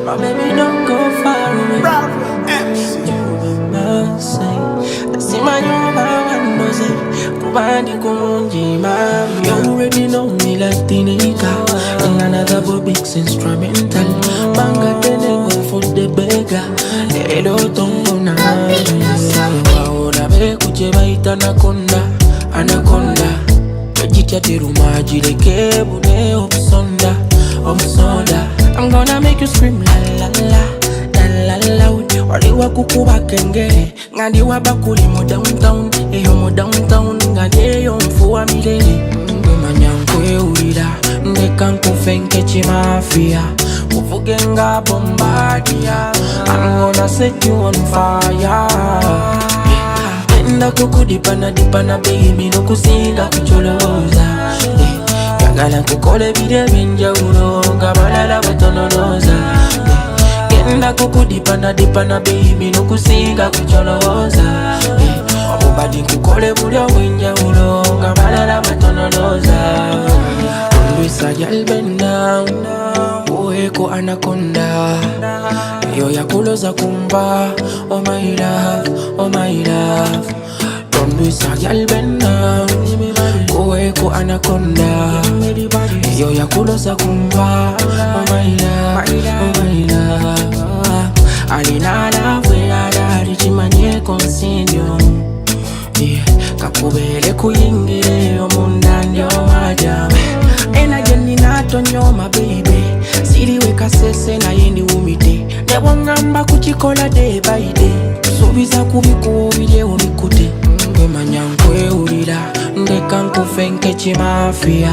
My baby don't go far away. Bravion Emcee. Simanyi wandoze kuba kumunji mama. You already know me like Lutty Neika and Another Bobix instrumental. Banga ddene onfudde beggar. Leero tomponaaa. Olabee kukyebayita Anaconda. Tojitya teluma jileke ebune obusonda. I'm gonna make you scream lalala.lalaloud. Wali wakukuba kengele ngandiwa bakuli mo downtown ndyeyo mfuwa milele. Manya nkwewulira ndeka nkufe nk'ekimafia kuvuge nga bombardier. I'm gonna set you on fire. Enda kukudipana baby nokusinga kucholooza. Yagala nkukole bire byenjawulo nga balala batononoza. Enda kukudipana baby nokusinga kucholooza. Obubadi nkukole buli obwenjawulo nga balala batononoza. Ondwisa gyal bend down uweko Anaconda. Yo yakuloza kumba, oh my love. Ondwisa gyal bend down uweko Anaconda. Yo yakuloza kumba, oh my love. Alina love alali chimanye konsinyo. Kakubele kuyingire omunda ndyomaja. Ena jeni natonyoma baby. Siriweka sese na yendi umite. Newongamba kuchikola day by day. Subiza kubikuubire omikute. Manya nkwewulira ndeka nkufe nk'ekimafia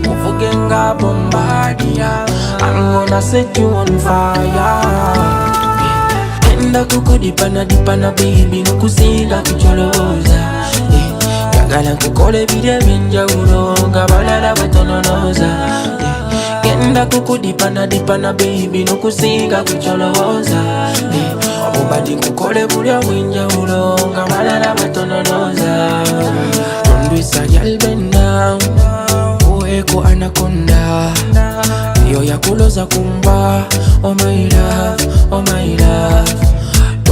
kuvuge nga bombardier. I'm gonna set you on fire. Enda kukudipana baby nokusinga kucholooza. Yagala nkukole bire byenjawulo nga balala batononoza. Enda kukudipana baby nokusinga kucholooza. Obubadi nkukole buli obwenjawulo nga balala batononoza. Ondwisa gyal bend down uweko Anaconda. Yo yakuloza kumba, oh my love.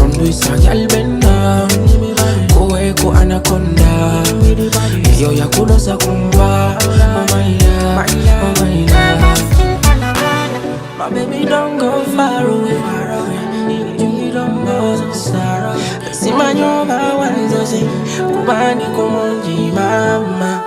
Ondwisa gyal bend down uweko Anaconda. Yo yakuloza kumba, oh my love. My baby don't go far away. You don't know sorrow. Simanyi wandoze kuba kumunji mama.